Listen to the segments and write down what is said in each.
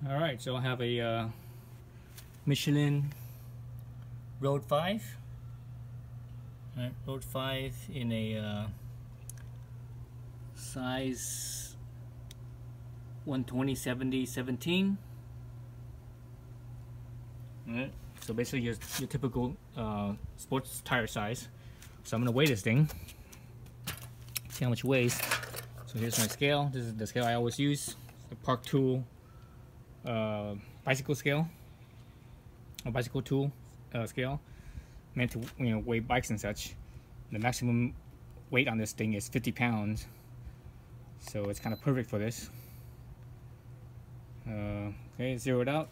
Alright, so I have a Michelin Road 5. Right, Road 5 in a size 120/70/17. Alright, so basically your typical sports tire size. So I'm gonna weigh this thing, see how much it weighs. So here's my scale. This is the scale I always use, the Park Tool bicycle scale, or bicycle tool scale, meant to weigh bikes and such. The maximum weight on this thing is 50 pounds, so it's kind of perfect for this. Okay, zero it out.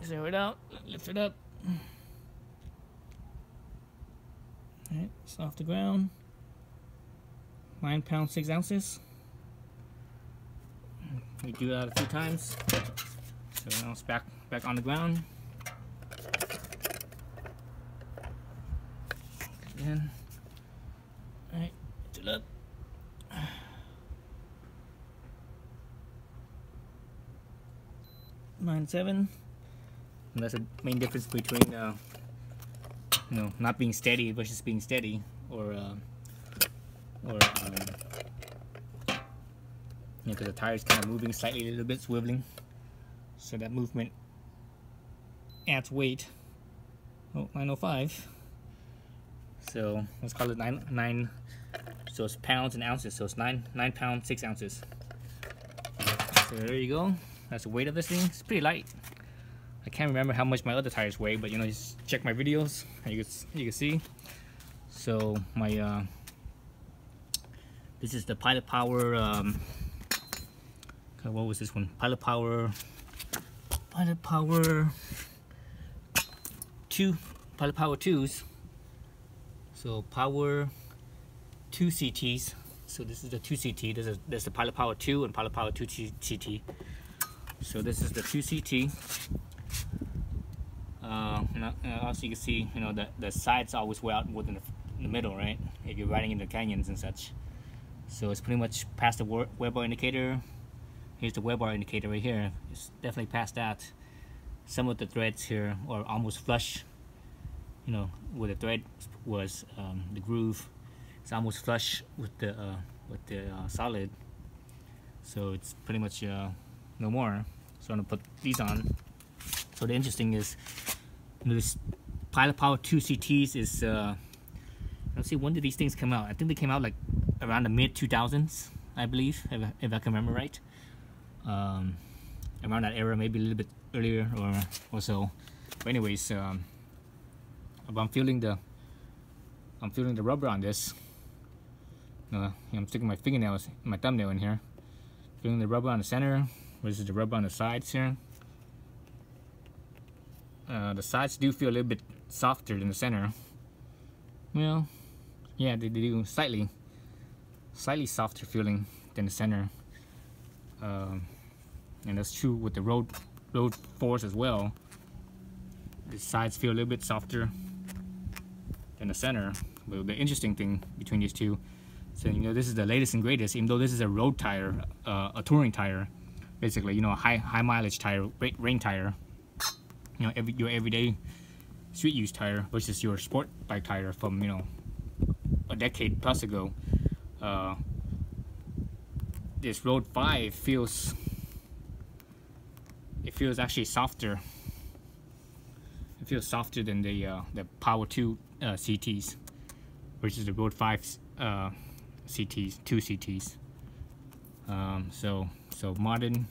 Zero it out. Lift it up. Alright, it's off the ground. 9 pounds 6 ounces. We do that a few times. So now it's back on the ground. Again. Alright, lift it up. Nine seven. And that's the main difference between not being steady versus being steady, or because the tire is kind of moving slightly, a little bit swiveling, so that movement adds weight. Oh, 905. So let's call it nine. So it's pounds and ounces. So it's 9 pounds 6 ounces. So there you go. That's the weight of this thing. It's pretty light. I can't remember how much my other tires weigh, but just check my videos and you can see. So my this is the Pilot Power. What was this one? Pilot Power 2. Pilot Power 2s. So Power 2 CTs. So this is the 2 CT. There's the Pilot Power 2 and Pilot Power 2 CT. So this is the 2 CT. Also you can see, the sides always wear out more than the middle, right? If you're riding in the canyons and such. So it's pretty much past the wear bar indicator. Here's the wear bar indicator right here. It's definitely past that. Some of the threads here are almost flush. Where the thread was, the groove, it's almost flush with the solid. So it's pretty much no more. So I'm gonna put these on. So the interesting is, this Pilot Power 2 CTs is, let's see, when did these things come out? I think they came out like around the mid 2000s, I believe, if I can remember right. Around that era, maybe a little bit earlier or so. But anyways, I'm feeling the rubber on this. I'm sticking my fingernails, my thumbnail in here. Feeling the rubber on the center versus the rubber on the sides here. The sides do feel a little bit softer than the center. Well, yeah, they do slightly softer feeling than the center. And that's true with the Road 4s as well. The sides feel a little bit softer than the center. But the interesting thing between these two, so this is the latest and greatest. Even though this is a road tire, a touring tire, basically, a high mileage tire, rain tire. Your everyday street use tire versus your sport bike tire from a decade plus ago. This Road 5 feels actually softer. It feels softer than the Power 2 CTs versus the Road 5 CTs, 2 CTs. So modern,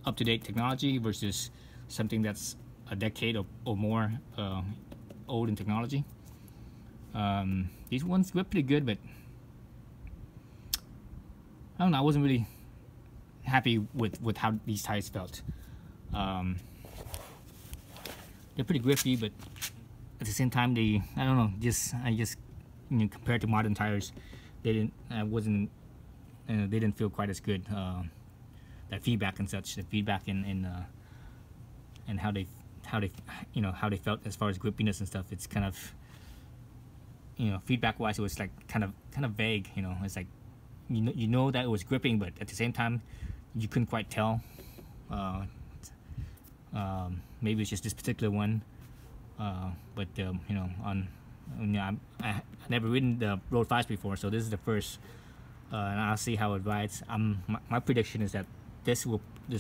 up-to-date technology versus something that's a decade or more old in technology. These ones grip pretty good, but I don't know, I wasn't really happy with how these tires felt. They're pretty grippy, but at the same time, I don't know, compared to modern tires, they didn't feel quite as good. That feedback and such, the feedback and how they felt as far as grippiness and stuff. It's kind of feedback wise, it was like kind of vague. It's like you know that it was gripping, but at the same time you couldn't quite tell. Maybe it's just this particular one, but I never ridden the Road 5s before, so this is the first, and I'll see how it rides. My prediction is that this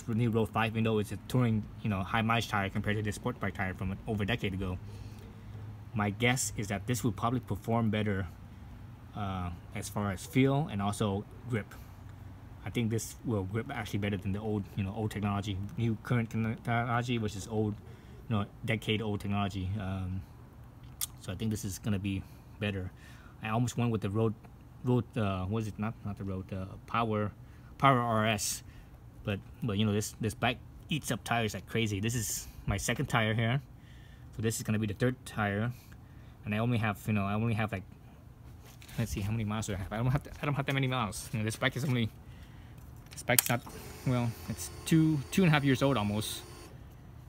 new Road 5, even though it's a touring high mileage tire compared to the sport bike tire from over a decade ago, my guess is that this will probably perform better as far as feel and also grip. I think this will grip actually better than the old technology. New current technology, which is old, decade old technology. So I think this is gonna be better. I almost went with the road. What is it? Not the road. Power RS. But this bike eats up tires like crazy. This is my second tire here, so this is gonna be the third tire, and I only have like, let's see how many miles do I have. I don't have that many miles. This bike is not, well, it's two and a half years old almost,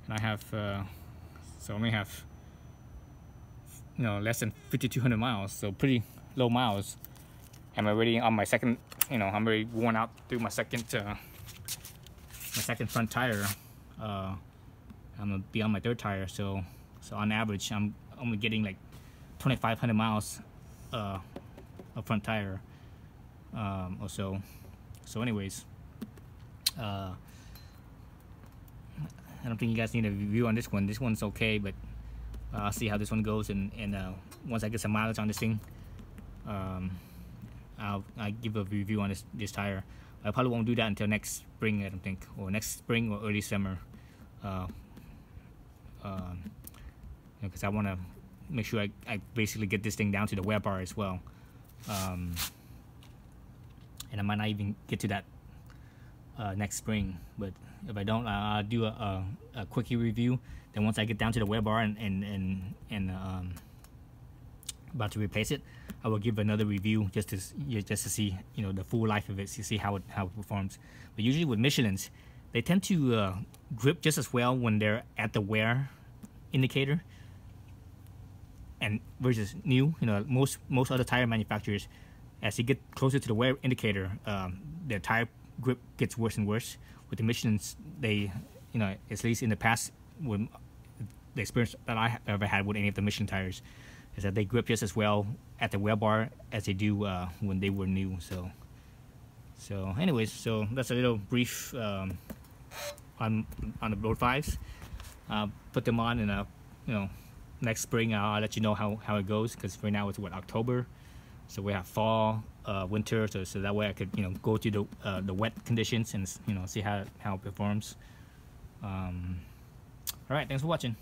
and I have so I only have less than 5,200 miles, so pretty low miles. I'm already on my second, I'm already worn out through my second front tire. I'm gonna be on my third tire, so on average I'm only getting like 2,500 miles a front tire or so. So anyways, I don't think you guys need a review on this one. This one's okay, but I'll see how this one goes, and once I get some mileage on this thing, I'll give a review on this tire. I probably won't do that until next spring, I don't think, or next spring or early summer, because I want to make sure I basically get this thing down to the wear bar as well, and I might not even get to that next spring. But if I don't, I'll do a quickie review. Then once I get down to the wear bar and about to replace it, I will give another review just to see the full life of it, to see how it performs. But usually with Michelins, they tend to grip just as well when they're at the wear indicator, and versus new. Most other tire manufacturers, as you get closer to the wear indicator, their tire grip gets worse and worse. With the Michelins, they, at least in the past, with the experience that I have ever had with any of the Michelin tires, is that they grip just as well at the wear bar as they do when they were new. So anyways, so that's a little brief on the Road 5s. Put them on, and next spring I'll let you know how it goes, because right now it's October, so we have fall, winter, so that way I could go to the wet conditions and see how it performs. All right, thanks for watching.